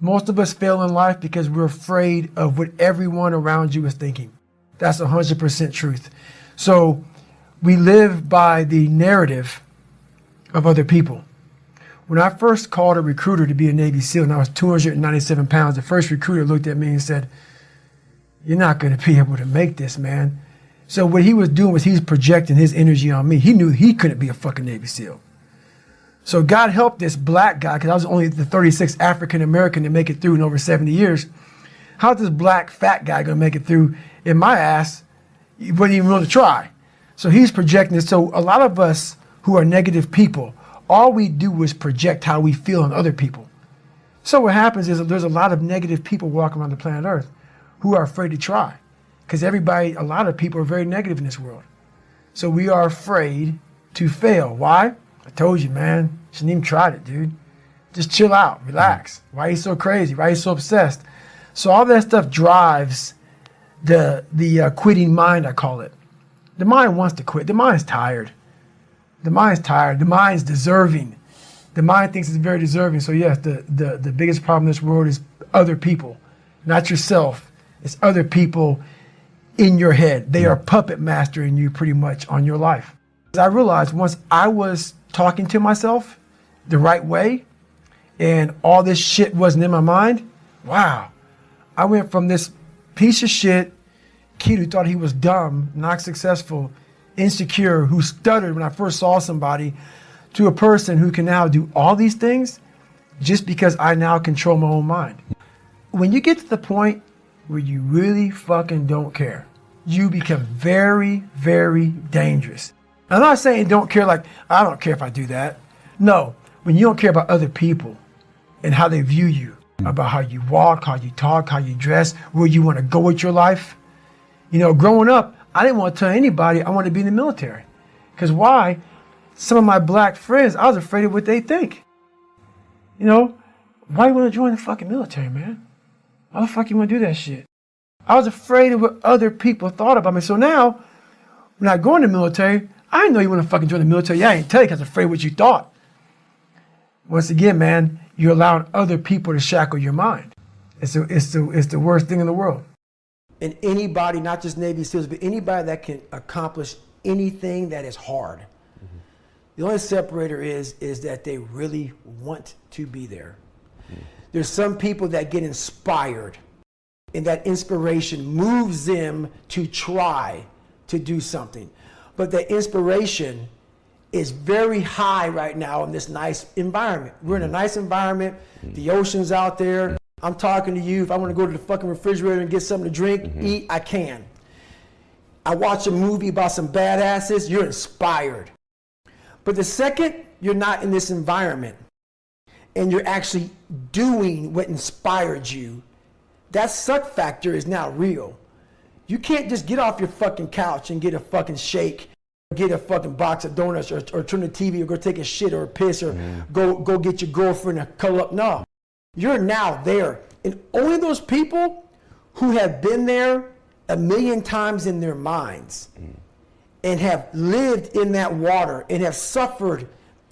Most of us fail in life because we're afraid of what everyone around you is thinking. That's 100% truth. So we live by the narrative of other people. When I first called a recruiter to be a Navy SEAL and I was 297 pounds, the first recruiter looked at me and said, "You're not going to be able to make this, man." So what he was doing was he was projecting his energy on me. He knew he couldn't be a fucking Navy SEAL. So God help this black guy, because I was only the 36th African American to make it through in over 70 years. How's this black fat guy going to make it through in my ass? He wasn't even willing to try. So he's projecting this. So a lot of us who are negative people, all we do is project how we feel on other people. So what happens is that there's a lot of negative people walking around the planet Earth who are afraid to try. Because everybody, a lot of people are very negative in this world. So we are afraid to fail. Why? I told you, man. Shouldn't even tried it, dude. Just chill out, relax. Why are you so crazy? Why are you so obsessed? So all that stuff drives the quitting mind, I call it. The mind wants to quit. The mind's tired. The mind's tired. The mind's deserving. The mind thinks it's very deserving. So yes, the biggest problem in this world is other people, not yourself. It's other people in your head. They are puppet mastering you pretty much on your life. I realized once I was talking to myself the right way and all this shit wasn't in my mind, wow, I went from this piece of shit kid who thought he was dumb, not successful, insecure, who stuttered when I first saw somebody, to a person who can now do all these things just because I now control my own mind. When you get to the point where you really fucking don't care, you become very, very dangerous. I'm not saying don't care like, I don't care if I do that. No, when you don't care about other people and how they view you, about how you walk, how you talk, how you dress, where you want to go with your life. You know, growing up, I didn't want to tell anybody I wanted to be in the military. Because why? Some of my black friends, I was afraid of what they think. You know, why you want to join the fucking military, man? Why the fuck you want to do that shit? I was afraid of what other people thought about me. So now, when I go in the military, I didn't know you want to fucking join the military. Yeah, I didn't tell you because I was afraid of what you thought. Once again, man, you're allowing other people to shackle your mind. It's the worst thing in the world. And anybody, not just Navy SEALs, but anybody that can accomplish anything that is hard, the only separator is that they really want to be there. There's some people that get inspired, and that inspiration moves them to try to do something. But the inspiration is very high right now in this nice environment. We're in a nice environment. The ocean's out there. I'm talking to you. If I want to go to the fucking refrigerator and get something to drink, eat, I can. I watch a movie about some badasses, you're inspired. But the second you're not in this environment and you're actually doing what inspired you, that suck factor is now real. You can't just get off your fucking couch and get a fucking shake, get a fucking box of donuts, or turn the TV, or go take a shit or a piss, or go get your girlfriend to cuddle up. No, you're now there. And only those people who have been there a million times in their minds and have lived in that water and have suffered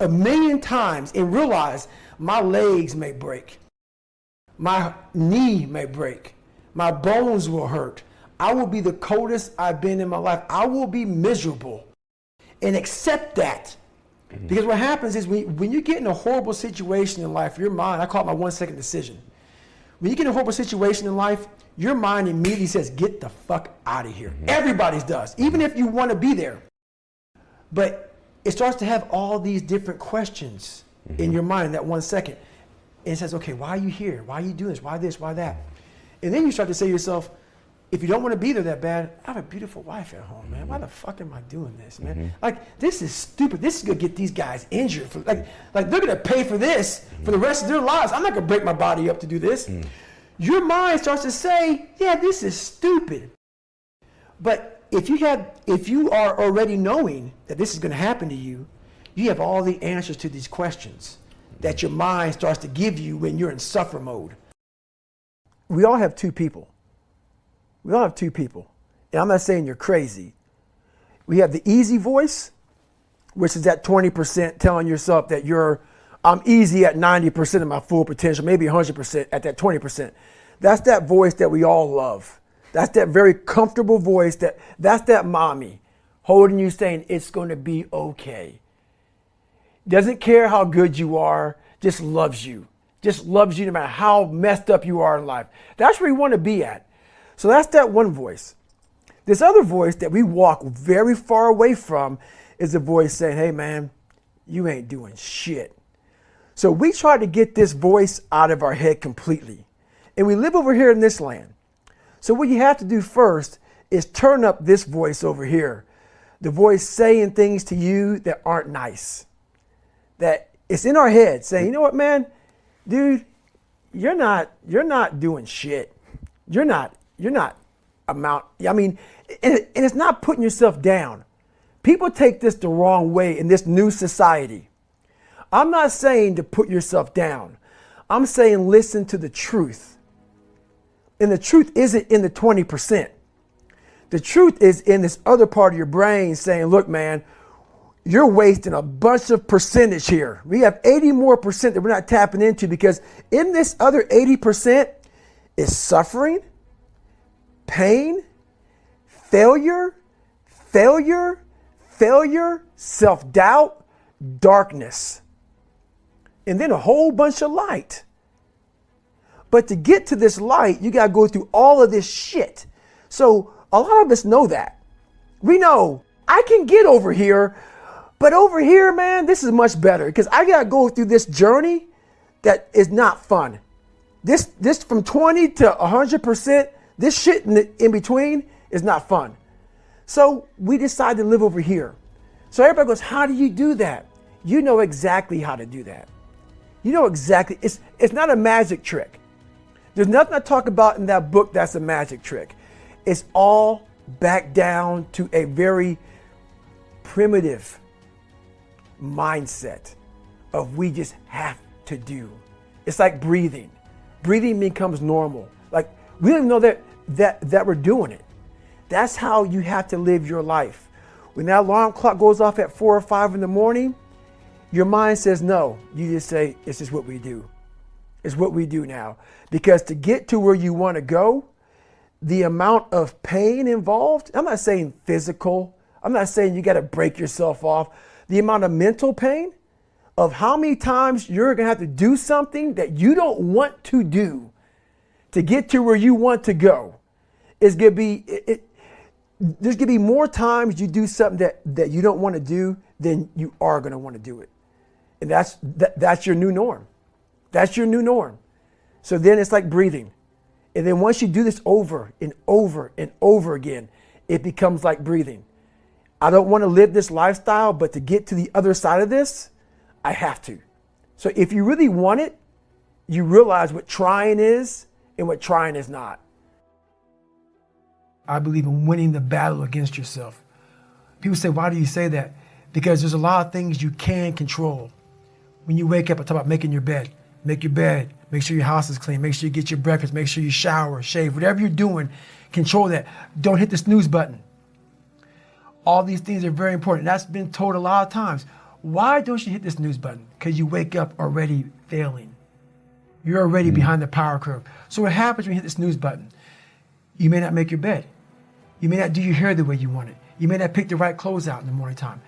a million times and realize my legs may break, my knee may break, my bones will hurt, I will be the coldest I've been in my life, I will be miserable, and accept that. Because what happens is when you get in a horrible situation in life, your mind, I call it my 1 second decision. When you get in a horrible situation in life, your mind immediately says, get the fuck out of here. Everybody's does, even if you want to be there. But it starts to have all these different questions in your mind in that 1 second. And it says, okay, why are you here? Why are you doing this? Why this? Why that? And then you start to say to yourself, if you don't want to be there that bad, I have a beautiful wife at home, man. Why the fuck am I doing this, man? Like, this is stupid. This is going to get these guys injured. Like they're going to pay for this for the rest of their lives. I'm not going to break my body up to do this. Your mind starts to say, yeah, this is stupid. But if you are already knowing that this is going to happen to you, you have all the answers to these questions that your mind starts to give you when you're in suffer mode. We all have two people. We all have two people. And I'm not saying you're crazy. We have the easy voice, which is that 20% telling yourself that I'm easy at 90% of my full potential, maybe 100% at that 20%. That's that voice that we all love. That's that very comfortable voice, that's that mommy holding you saying it's going to be okay. Doesn't care how good you are, just loves you. Just loves you no matter how messed up you are in life. That's where you want to be at. So that's that one voice. This other voice that we walk very far away from is a voice saying, hey man, you ain't doing shit. So we try to get this voice out of our head completely. And we live over here in this land. So what you have to do first is turn up this voice over here. The voice saying things to you that aren't nice. That it's in our head saying, you know what, man, dude, you're not doing shit. You're not I mean, and it's not putting yourself down. People take this the wrong way in this new society. I'm not saying to put yourself down. I'm saying listen to the truth. And the truth isn't in the 20%. The truth is in this other part of your brain saying, look, man, you're wasting a bunch of percentage here. We have 80 more percent that we're not tapping into because in this other 80% is suffering, pain, failure, self-doubt, darkness, and then a whole bunch of light. But to get to this light, you got to go through all of this shit. So a lot of us know that. We know I can get over here, but over here, man, this is much better because I got to go through this journey that is not fun. This from 20 to 100%, this shit in between is not fun. So we decide to live over here. So everybody goes, how do you do that? You know exactly how to do that. You know exactly. It's not a magic trick. There's nothing I talk about in that book that's a magic trick. It's all back down to a very primitive mindset of we just have to do. It's like breathing. Breathing becomes normal. Like we don't even know that we're doing it. That's how you have to live your life. When that alarm clock goes off at 4 or 5 in the morning, your mind says no. You just say, it's just what we do. It's what we do now. Because to get to where you want to go, the amount of pain involved, I'm not saying physical, I'm not saying you got to break yourself off. The amount of mental pain of how many times you're going to have to do something that you don't want to do to get to where you want to go is going to be, there's going to be more times you do something that you don't want to do than you are going to want to do it. And that's your new norm. That's your new norm. So then it's like breathing. And then once you do this over and over and over again, it becomes like breathing. I don't want to live this lifestyle, but to get to the other side of this, I have to. So if you really want it, you realize what trying is and what trying is not. I believe in winning the battle against yourself. People say, why do you say that? Because there's a lot of things you can control. When you wake up, I talk about making your bed. Make your bed. Make sure your house is clean. Make sure you get your breakfast. Make sure you shower, shave. Whatever you're doing, control that. Don't hit the snooze button. All these things are very important. That's been told a lot of times. Why don't you hit the snooze button? Because you wake up already failing. You're already behind the power curve. So what happens when you hit the snooze button? You may not make your bed. You may not do your hair the way you want it. You may not pick the right clothes out in the morning time.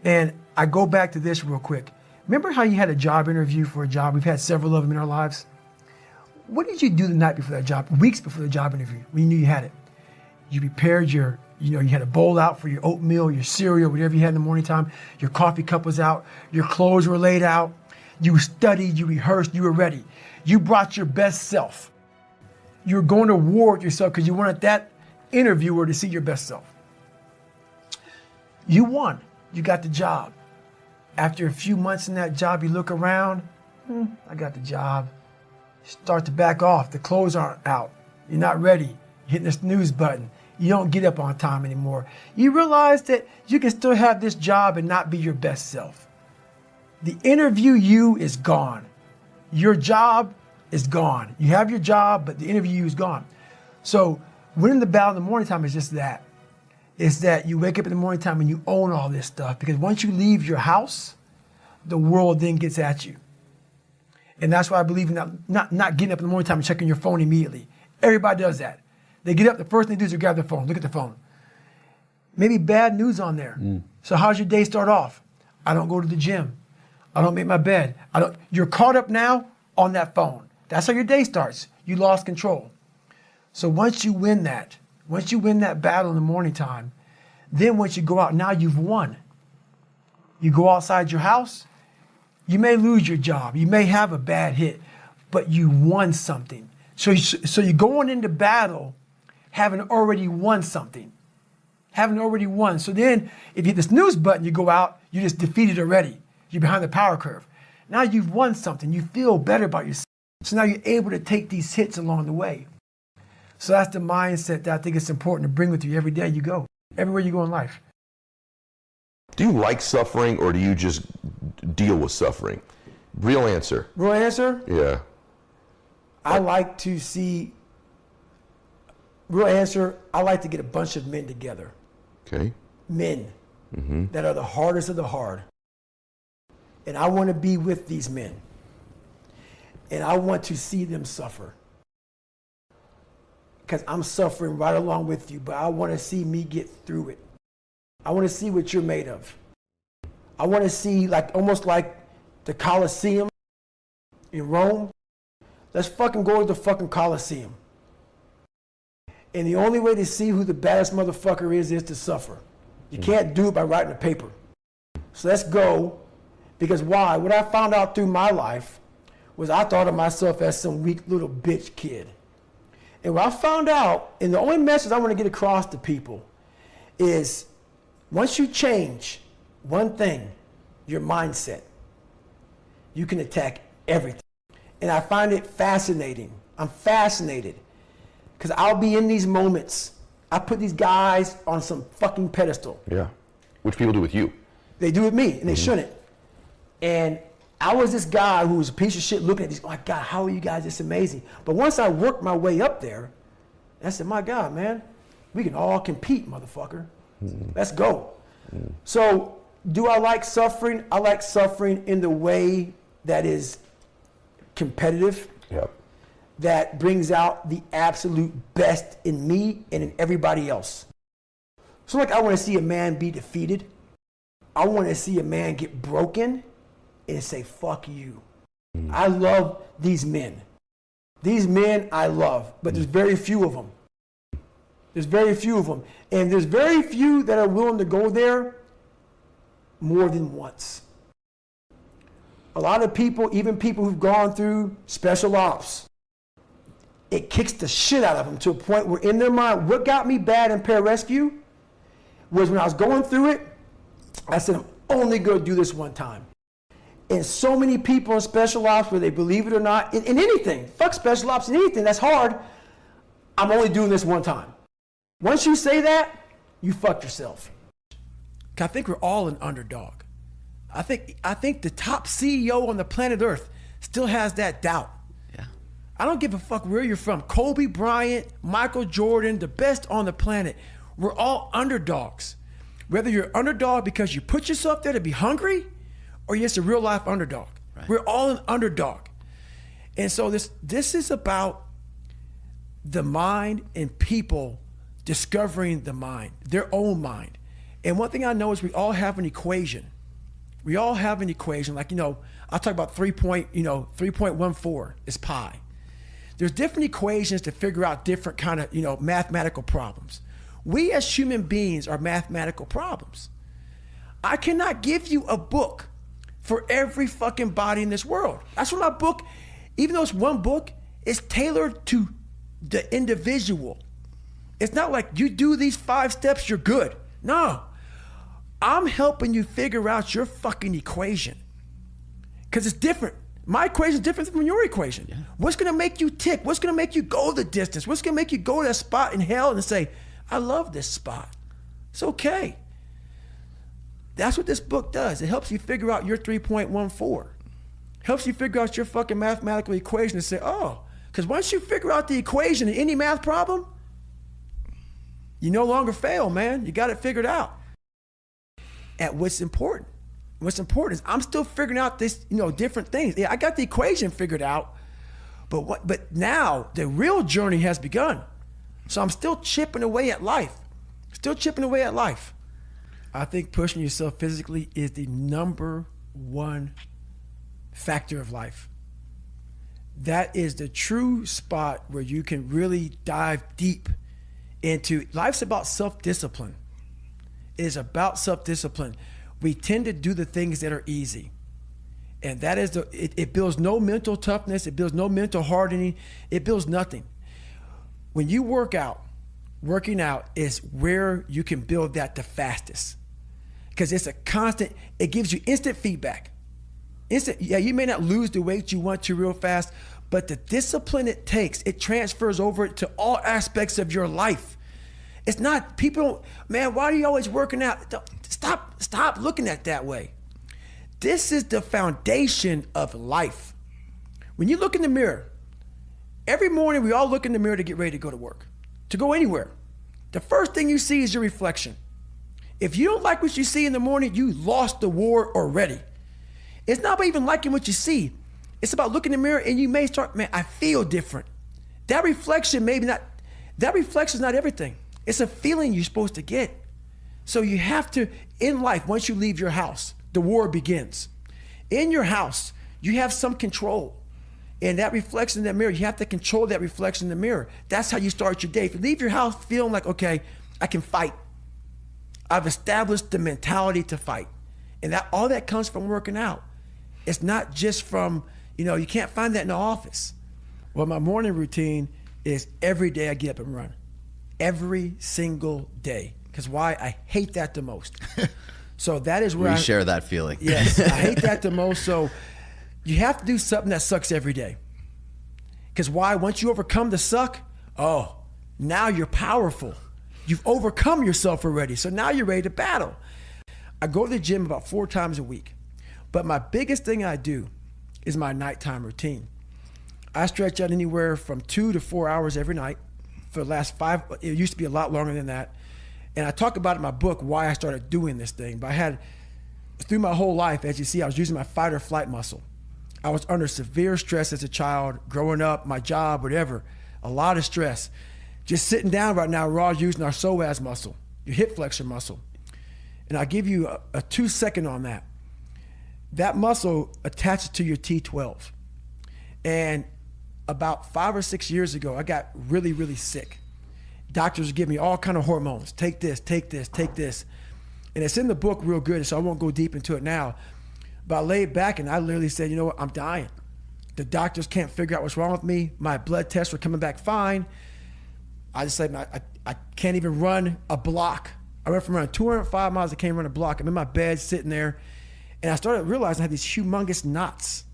And I go back to this real quick. Remember how you had a job interview for a job? We've had several of them in our lives. What did you do the night before that job, weeks before the job interview, when you knew you had it? You prepared you had a bowl out for your oatmeal, your cereal, whatever you had in the morning time. Your coffee cup was out. Your clothes were laid out. You studied, you rehearsed, you were ready. You brought your best self. You were going to war with yourself because you wanted that interviewer to see your best self. You won. You got the job. After a few months in that job, you look around, I got the job. You start to back off. The clothes aren't out. You're not ready. You're hitting the snooze button. You don't get up on time anymore. You realize that you can still have this job and not be your best self. The interview you is gone. Your job is gone. You have your job, but the interview you is gone. So winning the battle in the morning time is just that. It's that you wake up in the morning time and you own all this stuff, because once you leave your house, the world then gets at you. And that's why I believe in not getting up in the morning time and checking your phone immediately. Everybody does that. They get up, the first thing they do is grab their phone, look at the phone. Maybe bad news on there. So how's your day start off? I don't go to the gym. I don't make my bed. You're caught up now on that phone. That's how your day starts. You lost control. So once you win that battle in the morning time, then once you go out, now you've won. You go outside your house, you may lose your job, you may have a bad hit, but you won something. So you're going into battle having already won something. Having already won. So then if you hit the snooze button, you go out, you just defeated already. You're behind the power curve. Now you've won something. You feel better about yourself. So now you're able to take these hits along the way. So that's the mindset that I think it's important to bring with you every day you go, everywhere you go in life. Do you like suffering or do you just deal with suffering? Real answer. Real answer? Yeah. I like to see, real answer, I like to get a bunch of men together. Okay. Men that are the hardest of the hard. And I want to be with these men. And I want to see them suffer. Because I'm suffering right along with you, but I want to see me get through it. I want to see what you're made of. I want to see almost like the Colosseum in Rome. Let's fucking go to the fucking Colosseum. And the only way to see who the baddest motherfucker is to suffer. You can't do it by writing a paper. So let's go. Because why? What I found out through my life was I thought of myself as some weak little bitch kid. And what I found out, and the only message I want to get across to people is once you change one thing, your mindset, you can attack everything. And I find it fascinating. I'm fascinated because I'll be in these moments. I put these guys on some fucking pedestal. Yeah. Which people do with you. They do with me, and they shouldn't. And I was this guy who was a piece of shit looking at these, oh my God, how are you guys this amazing? But once I worked my way up there, I said, my God, man, we can all compete, motherfucker. Let's go. So do I like suffering? I like suffering in the way that is competitive. Yep. That brings out the absolute best in me and in everybody else. So I want to see a man be defeated. I want to see a man get broken and say, fuck you. I love these men. These men I love, but there's very few of them. There's very few of them. And there's very few that are willing to go there more than once. A lot of people, even people who've gone through special ops, it kicks the shit out of them to a point where in their mind, what got me bad in pararescue was when I was going through it, I said, I'm only going to do this one time. And so many people in special ops, whether they believe it or not, in anything, fuck special ops in anything, that's hard, I'm only doing this one time. Once you say that, you fucked yourself. I think we're all an underdog. I think the top CEO on the planet Earth still has that doubt. Yeah. I don't give a fuck where you're from. Kobe Bryant, Michael Jordan, the best on the planet. We're all underdogs. Whether you're underdog because you put yourself there to be hungry, or you're just a real life underdog. Right. We're all an underdog. And so this is about the mind and people discovering the mind, their own mind. And one thing I know is we all have an equation. We all have an equation. Like, I'll talk about 3.14 is pi. There's different equations to figure out different kind of, mathematical problems. We as human beings are mathematical problems. I cannot give you a book for every fucking body in this world. That's why my book, even though it's one book, is tailored to the individual. It's not like you do these 5 steps, you're good. No, I'm helping you figure out your fucking equation. Because it's different. My equation is different from your equation. Yeah. What's gonna make you tick? What's gonna make you go the distance? What's gonna make you go to that spot in hell and say, I love this spot. It's okay. That's what this book does. It helps you figure out your 3.14. Helps you figure out your fucking mathematical equation and say, oh, because once you figure out the equation in any math problem, you no longer fail, man. You got it figured out. At what's important. What's important is I'm still figuring out this, different things. Yeah, I got the equation figured out, but now the real journey has begun. So I'm still chipping away at life. I think pushing yourself physically is the number one factor of life. That is the true spot where you can really dive deep into. Life's about self-discipline. It is about self-discipline. We tend to do the things that are easy. And that is it builds no mental toughness. It builds no mental hardening. It builds nothing. When you working out is where you can build that the fastest. Because it's a constant, it gives you instant feedback. You may not lose the weight you want to real fast, but the discipline it takes, it transfers over to all aspects of your life. It's not, man, why are you always working out? Stop looking at it that way. This is the foundation of life. When you look in the mirror, every morning we all look in the mirror to get ready to go to work, to go anywhere. The first thing you see is your reflection. If you don't like what you see in the morning, you lost the war already. It's not about even liking what you see. It's about looking in the mirror and you may start, man, I feel different. That reflection is not everything. It's a feeling you're supposed to get. So you have to, in life, once you leave your house, the war begins. In your house, you have some control. And that reflection in the mirror, you have to control that reflection in the mirror. That's how you start your day. If you leave your house feeling like, okay, I can fight. I've established the mentality to fight. And all that comes from working out. It's not just from, you can't find that in the office. Well, my morning routine is every day I get up and run. Every single day. Because why? I hate that the most. So that is where we share that feeling. Yes, I hate that the most. So you have to do something that sucks every day. Because why? Once you overcome the suck, now you're powerful. You've overcome yourself already. So now you're ready to battle. I go to the gym about 4 times a week. But my biggest thing I do is my nighttime routine. I stretch out anywhere from 2 to 4 hours every night for the last 5. It used to be a lot longer than that. And I talk about in my book why I started doing this thing. But through my whole life, as you see, I was using my fight or flight muscle. I was under severe stress as a child, growing up, my job, whatever. A lot of stress. Just sitting down right now, we're all using our psoas muscle, your hip flexor muscle. And I'll give you a 2-second on that. That muscle attaches to your T12. And about 5 or 6 years ago, I got really, really sick. Doctors give me all kind of hormones. Take this, take this, take this. And it's in the book real good, so I won't go deep into it now. But I laid back and I literally said, you know what, I'm dying. The doctors can't figure out what's wrong with me. My blood tests were coming back fine. I just said, I can't even run a block. I went from running 205 miles, I can't run a block. I'm in my bed sitting there. And I started realizing I had these humongous knots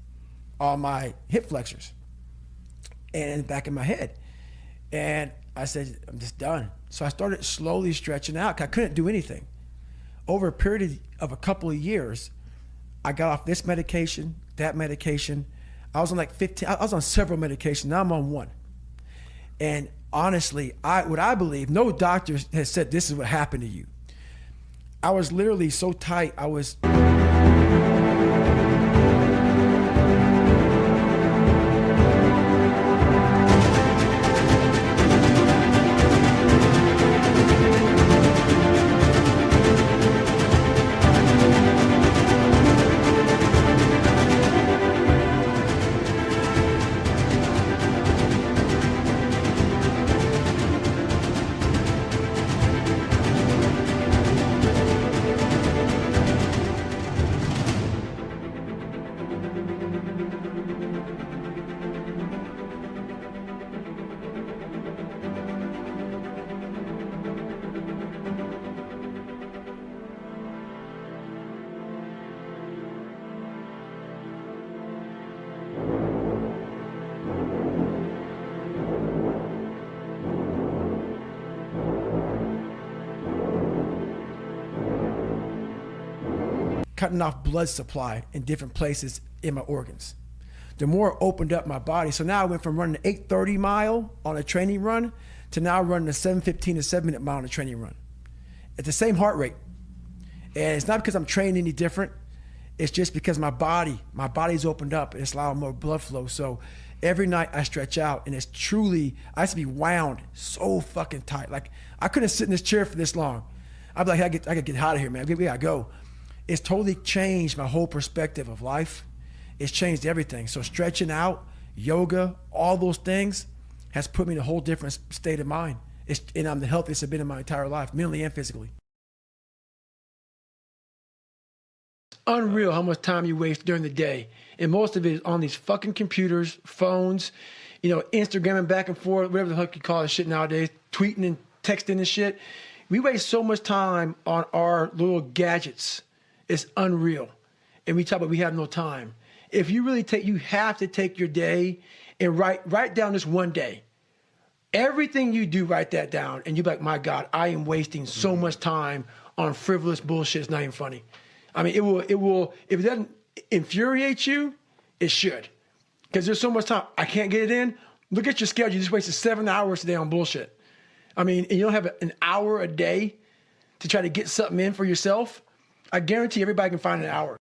on my hip flexors and in the back of my head. And I said, I'm just done. So I started slowly stretching out because I couldn't do anything. Over a period of a couple of years, I got off this medication, that medication. I was on like 15, I was on several medications. Now I'm on one. And honestly, what I believe, no doctor has said this is what happened to you. I was literally so tight, I was... cutting off blood supply in different places in my organs. The more it opened up my body. So now I went from running an 8:30 mile on a training run to now running a 7:15 to 7-minute mile on a training run at the same heart rate. And it's not because I'm training any different. It's just because my body's opened up and it's allowing more blood flow. So every night I stretch out, and it's truly, I used to be wound so fucking tight. Like I couldn't sit in this chair for this long. I'd be like, I gotta get out of here, man. We gotta go. It's totally changed my whole perspective of life. It's changed everything. So stretching out, yoga, all those things has put me in a whole different state of mind. And I'm the healthiest I've been in my entire life, mentally and physically. Unreal how much time you waste during the day. And most of it is on these fucking computers, phones, Instagramming back and forth, whatever the fuck you call this shit nowadays, tweeting and texting and shit. We waste so much time on our little gadgets. It's unreal. And we talk about we have no time. If you really you have to take your day and write down this one day. Everything you do, write that down, and you're like, my God, I am wasting so much time on frivolous bullshit. It's not even funny. I mean, it will, if it doesn't infuriate you, it should. Because there's so much time. I can't get it in. Look at your schedule. You just wasted 7 hours today on bullshit. I mean, and you don't have an hour a day to try to get something in for yourself. I guarantee everybody can find an hour.